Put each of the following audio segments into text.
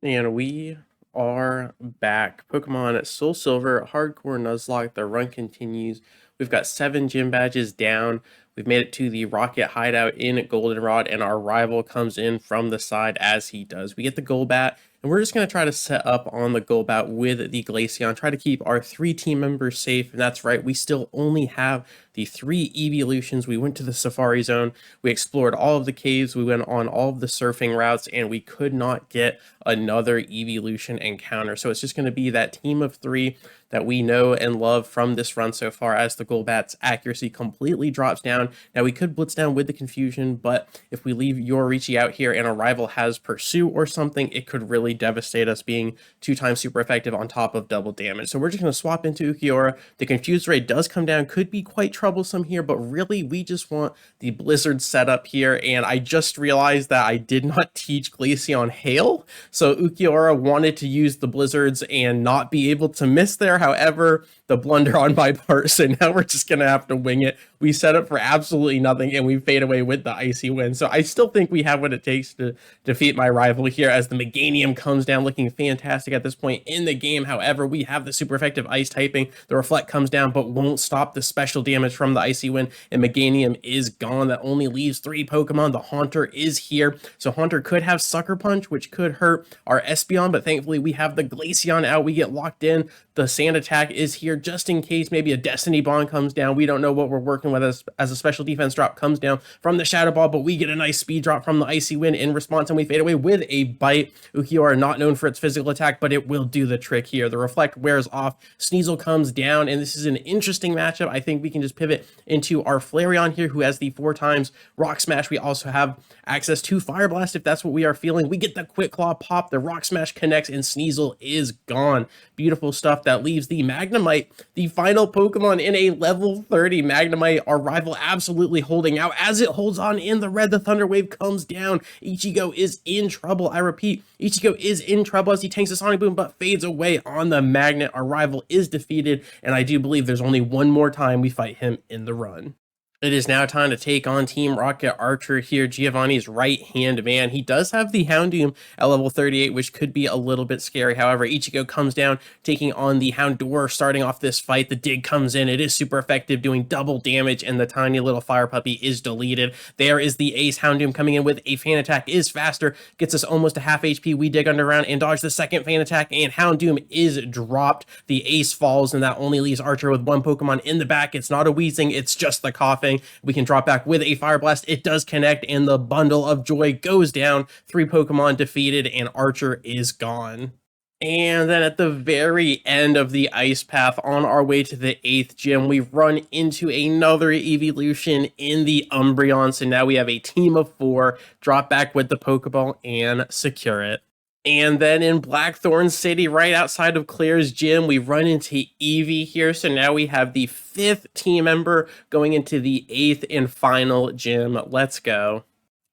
And we are back. Pokemon Soul Silver, Hardcore Nuzlocke. The run continues. We've got 7 gym badges down. We've made it to the Rocket Hideout in Goldenrod, and our rival comes in from the side as he does. We get the Golbat, and we're just going to try to set up on the Golbat with the Glaceon, try to keep our 3 team members safe. And that's right, we still only have the 3 Eeveelutions. We went to the Safari Zone, we explored all of the caves, we went on all of the surfing routes, and we could not get another Eeveelution encounter. So it's just going to be that team of 3 that we know and love from this run so far, as the Golbat's accuracy completely drops down. Now we could blitz down with the confusion, but if we leave Yorichi out here and a rival has Pursue or something, it could really devastate us, being 2 times super effective on top of double damage. So we're just going to swap into Ukiora. The confused rate does come down, could be quite troublesome here, but really we just want the Blizzard setup here. And I just realized that I did not teach Glaceon Hail, so Ukiora wanted to use the Blizzards and not be able to miss there. However, the blunder on my part, so now we're just gonna have to wing it. We set up for absolutely nothing and we fade away with the icy win. So I still think we have what it takes to defeat my rival here, as the Meganium comes down looking fantastic at this point in the game. However, we have the super effective ice typing. The Reflect comes down but won't stop the special damage from the icy win, and Meganium is gone. That only leaves 3 Pokemon. The Haunter is here, so Haunter could have Sucker Punch, which could hurt our Espeon, but thankfully we have the Glaceon out. We get locked in. The Sand Attack is here just in case maybe a Destiny Bond comes down. We don't know what we're working with as a special defense drop comes down from the Shadow Ball, but we get a nice speed drop from the Icy Wind in response, and we fade away with a Bite. Ukiora not known for its physical attack, but it will do the trick here. The Reflect wears off. Sneasel comes down, and this is an interesting matchup. I think we can just pivot into our Flareon here, who has the 4 times Rock Smash. We also have access to Fire Blast if that's what we are feeling. We get the Quick Claw pop, the Rock Smash connects, and Sneasel is gone. Beautiful stuff. That leaves the Magnemite, the final Pokemon in a level 30 Magnemite. Our rival absolutely holding out. As it holds on in the red, the Thunder Wave comes down. Ichigo is in trouble. I repeat, Ichigo is in trouble as he tanks the Sonic Boom but fades away on the Magnet. Our rival is defeated, and I do believe there's only one more time we fight him in the run. It is now time to take on Team Rocket Archer here, Giovanni's right-hand man. He does have the Houndoom at level 38, which could be a little bit scary. However, Ichigo comes down, taking on the Houndour, starting off this fight. The Dig comes in. It is super effective, doing double damage, and the tiny little Fire Puppy is deleted. There is the Ace. Houndoom coming in with a Fan Attack, is faster, gets us almost a half HP. We dig underground and dodge the second Fan Attack, and Houndoom is dropped. The Ace falls, and that only leaves Archer with 1 Pokemon in the back. It's not a wheezing, it's just the coughing. We can drop back with a Fire Blast. It does connect, and the Bundle of Joy goes down. 3 Pokemon defeated, and Archer is gone. And then at the very end of the ice path, on our way to the 8th gym, we run into another Eeveelution in the Umbreon. So now we have a team of 4, drop back with the Pokeball and secure it. And then in Blackthorn City, right outside of Claire's gym, we run into Eevee here. So now we have the 5th team member going into the 8th and final gym. Let's go.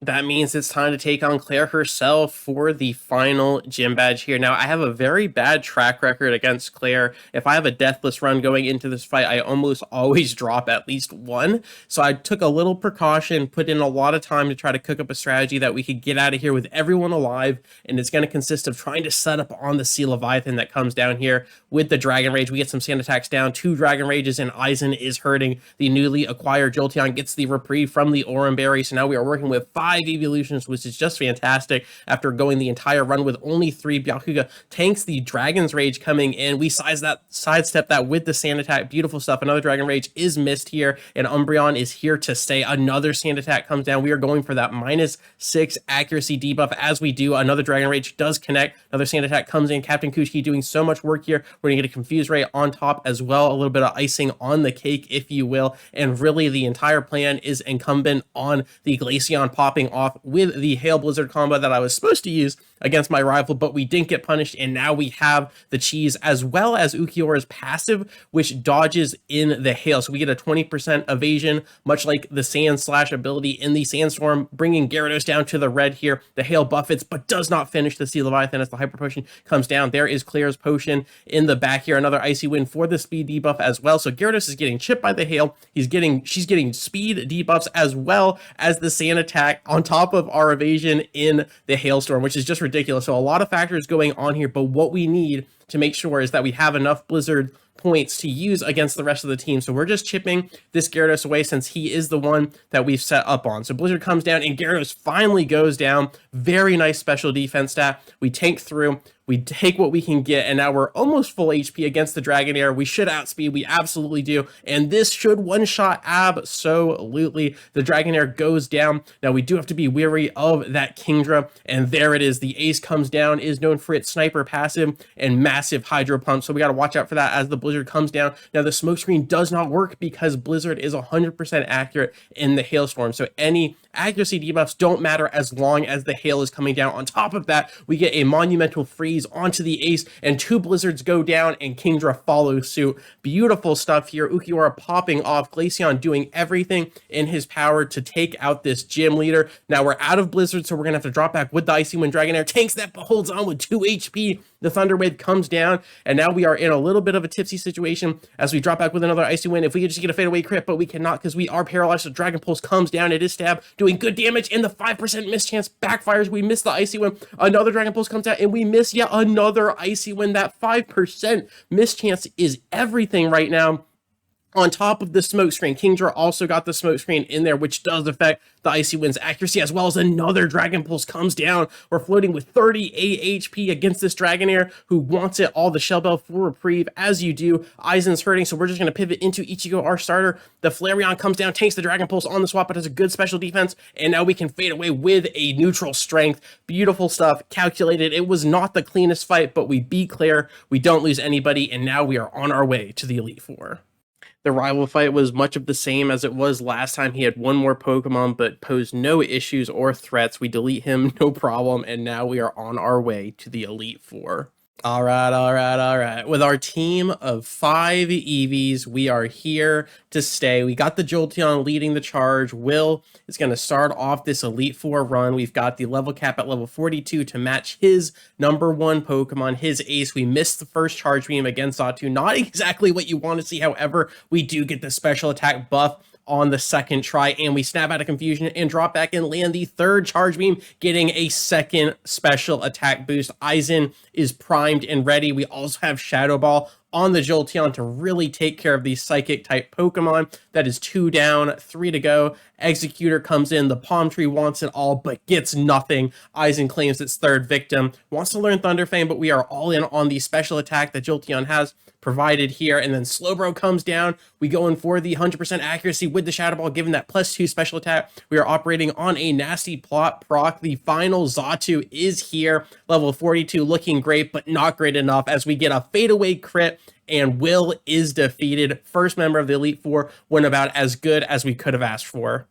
That means it's time to take on Claire herself for the final gym badge here. Now, I have a very bad track record against Claire. If I have a deathless run going into this fight, I almost always drop at least 1. So I took a little precaution, put in a lot of time to try to cook up a strategy that we could get out of here with everyone alive. And it's going to consist of trying to set up on the Sea Leviathan that comes down here with the Dragon Rage. We get some Sand Attacks down, 2 Dragon Rages, and Aizen is hurting. The newly acquired Jolteon gets the reprieve from the Oran Berry. So now we are working with 5 Eeveelutions, which is just fantastic. After going the entire run with only 3, Byakuga tanks the Dragon's Rage coming in. We sidestep that with the Sand Attack. Beautiful stuff. Another Dragon Rage is missed here, and Umbreon is here to stay. Another Sand Attack comes down. We are going for that -6 accuracy debuff as we do. Another Dragon Rage does connect. Another Sand Attack comes in. Captain Kushki doing so much work here. We're going to get a Confuse Ray on top as well. A little bit of icing on the cake, if you will. And really, the entire plan is incumbent on the Glaceon popping off with the Hail Blizzard combo that I was supposed to use against my rival, but we didn't get punished, and now we have the cheese as well as Ukiora's passive, which dodges in the hail. So we get a 20% evasion, much like the Sand Slash ability in the Sandstorm, bringing Gyarados down to the red here. The hail buffets, but does not finish the Sea Leviathan as the Hyper Potion comes down. There is Claire's Potion in the back here. Another Icy Wind for the speed debuff as well. So Gyarados is getting chipped by the hail. She's getting speed debuffs as well as the Sand Attack on top of our evasion in the Hailstorm, which is just ridiculous. ridiculous. So a lot of factors going on here, but what we need to make sure is that we have enough Blizzard points to use against the rest of the team. So we're just chipping this Gyarados away since he is the one that we've set up on. So Blizzard comes down and Gyarados finally goes down. Very nice special defense stat. We tank through. We take what we can get, and now we're almost full HP against the Dragonair. We should outspeed. We absolutely do. And this should one-shot absolutely. The Dragonair goes down. Now, we do have to be wary of that Kingdra, and there it is. The ace comes down, is known for its sniper passive and massive hydro pump, so we got to watch out for that as the Blizzard comes down. Now, the smoke screen does not work because Blizzard is 100% accurate in the Hailstorm, so any accuracy debuffs don't matter as long as the hail is coming down. On top of that, we get a monumental freeze onto the ace, and 2 blizzards go down, and Kingdra follows suit. Beautiful stuff here. Ukiora popping off, Glaceon doing everything in his power to take out this gym leader. Now we're out of blizzard, so we're gonna have to drop back with the Icy Wind. Dragonair tanks that, but holds on with 2 HP. The Thunder Wave comes down, and now we are in a little bit of a tipsy situation as we drop back with another Icy Wind. If we could just get a fadeaway crit, but we cannot because we are paralyzed, so Dragon Pulse comes down. It is stab, doing good damage, and the 5% miss chance backfires. We miss the Icy Wind. Another Dragon Pulse comes out, and we miss yet another Icy Wind. That 5% miss chance is everything right now. On top of the smoke screen, Kingdra also got the smoke screen in there, which does affect the Icy Wind's accuracy, as well as another Dragon Pulse comes down. We're floating with 38 HP against this Dragonair who wants it all. The Shell Bell for reprieve, as you do. Aizen's hurting, so we're just going to pivot into Ichigo, our starter. The Flareon comes down, takes the Dragon Pulse on the swap, but has a good special defense, and now we can fade away with a neutral strength. Beautiful stuff, calculated. It was not the cleanest fight, but we beat Claire. We don't lose anybody, and now we are on our way to the Elite Four. The rival fight was much of the same as it was last time. He had one more Pokemon, but posed no issues or threats. We delete him, no problem, and now we are on our way to the Elite Four. All right. With our team of 5 Eevees, we are here to stay. We got the Jolteon leading the charge. Will is going to start off this Elite Four run. We've got the level cap at level 42 to match his #1 Pokemon, his ace. We missed the first charge beam against Xatu. Not exactly what you want to see. However, we do get the special attack buff on the second try, and we snap out of confusion and drop back and land the 3rd charge beam, getting a 2nd special attack boost. Aizen is primed and ready. We also have Shadow Ball on the Jolteon to really take care of these psychic type Pokemon. That is 2 down, 3 to go. Executor comes in, the Palm Tree wants it all, but gets nothing. Aizen claims its 3rd victim, wants to learn Thunder Fang, but we are all in on the special attack that Jolteon has provided here, and then Slowbro comes down. We go in for the 100% accuracy with the Shadow Ball, given that +2 special attack. We are operating on a nasty plot proc. The final Xatu is here, level 42, looking great, but not great enough as we get a fadeaway crit, and Will is defeated. First member of the Elite Four went about as good as we could have asked for.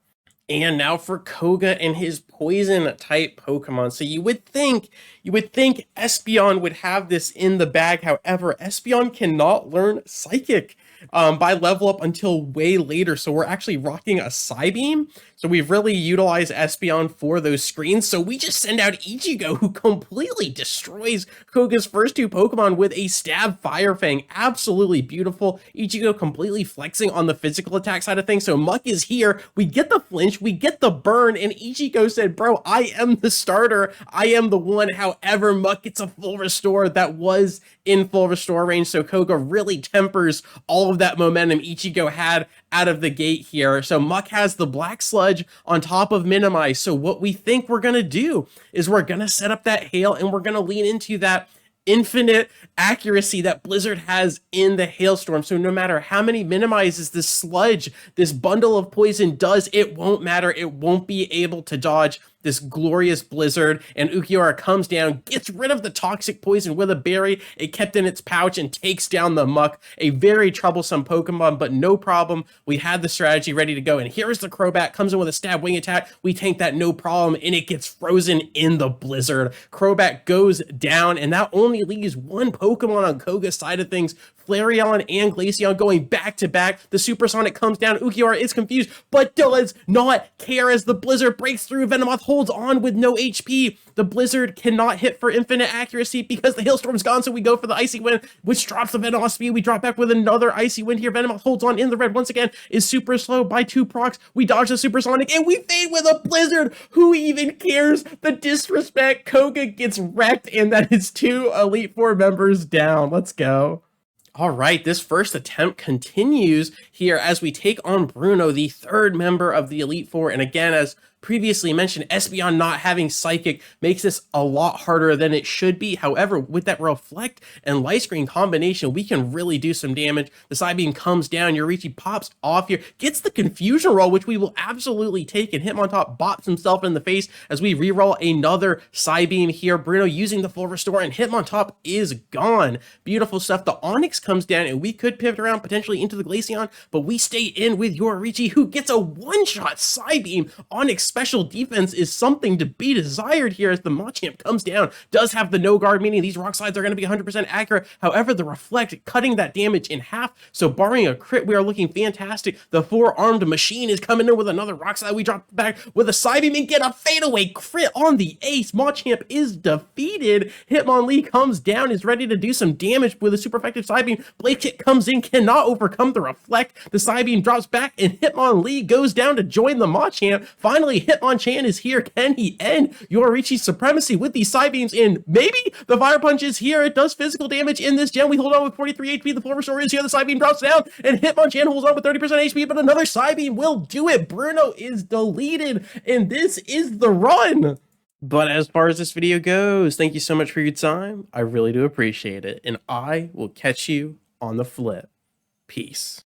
And now for Koga and his poison type Pokemon. So you would think Espeon would have this in the bag. However, Espeon cannot learn Psychic by level up until way later. So we're actually rocking a Psybeam. So we've really utilized Espeon for those screens. So we just send out Ichigo, who completely destroys Koga's first 2 Pokemon with a Stab Fire Fang. Absolutely beautiful. Ichigo completely flexing on the physical attack side of things. So Muck is here. We get the flinch, we get the burn, and Ichigo said, bro, I am the starter. I am the one. However, Muck gets a full restore that was in full restore range. So Koga really tempers all of that momentum Ichigo had out of the gate here. So Muck has the Black Sludge on top of Minimize. So what we think we're going to do is we're going to set up that Hail, and we're going to lean into that infinite accuracy that Blizzard has in the Hailstorm. So no matter how many minimizes this Sludge, this bundle of poison does, it won't matter. It won't be able to dodge this glorious Blizzard, and Ukiora comes down, gets rid of the toxic poison with a berry it kept in its pouch, and takes down the Muck. A very troublesome Pokemon, but no problem. We had the strategy ready to go, and here's the Crobat, comes in with a Stab Wing attack. We tank that, no problem, and it gets frozen in the Blizzard. Crobat goes down, and that only leaves 1 Pokemon on Koga's side of things. Flareon and Glaceon going back to back. The Supersonic comes down. Ukiara is confused, but does not care as the Blizzard breaks through. Venomoth holds on with no HP. The Blizzard cannot hit for infinite accuracy because the Hailstorm's gone, so we go for the Icy Wind, which drops the Venomoth speed. We drop back with another Icy Wind here. Venomoth holds on in the red once again, is super slow by 2 procs. We dodge the Supersonic, and we fade with a Blizzard. Who even cares? The disrespect. Koga gets wrecked, and that is 2 Elite Four members down. Let's go. All right, this first attempt continues here as we take on Bruno, the 3rd member of the Elite Four. And again, as previously mentioned, Espeon not having Psychic makes this a lot harder than it should be. However, with that Reflect and Light Screen combination, we can really do some damage. The Psybeam comes down, Yorichi pops off here, gets the Confusion Roll, which we will absolutely take, and Hitmontop bops himself in the face as we reroll another Psybeam here. Bruno using the full restore, and Hitmontop is gone. Beautiful stuff. The Onix comes down, and we could pivot around potentially into the Glaceon, but we stay in with Yorichi, who gets a one-shot Psybeam. Onix special defense is something to be desired here as the Machamp comes down. Does have the no guard, meaning these rock slides are going to be 100% accurate. However, the Reflect cutting that damage in half. So barring a crit, we are looking fantastic. The 4-armed machine is coming in with another rock slide. We drop back with a Psybeam and get a fadeaway crit on the ace. Machamp is defeated. Hitmonlee comes down, is ready to do some damage with a super effective Psybeam. Blade Kick comes in, cannot overcome the Reflect. The Psybeam drops back, and Hitmonlee goes down to join the Machamp. Finally, Hitmonchan is here. Can he end Yorichi's supremacy with these Psybeams? And maybe the Fire Punch is here. It does physical damage in this gen. We hold on with 43 HP. The full restore is here. The Psybeam drops down, and Hitmonchan holds on with 30% HP, but another Psybeam will do it. Bruno is deleted, and this is the run. But as far as this video goes, thank you so much for your time. I really do appreciate it, and I will catch you on the flip. Peace.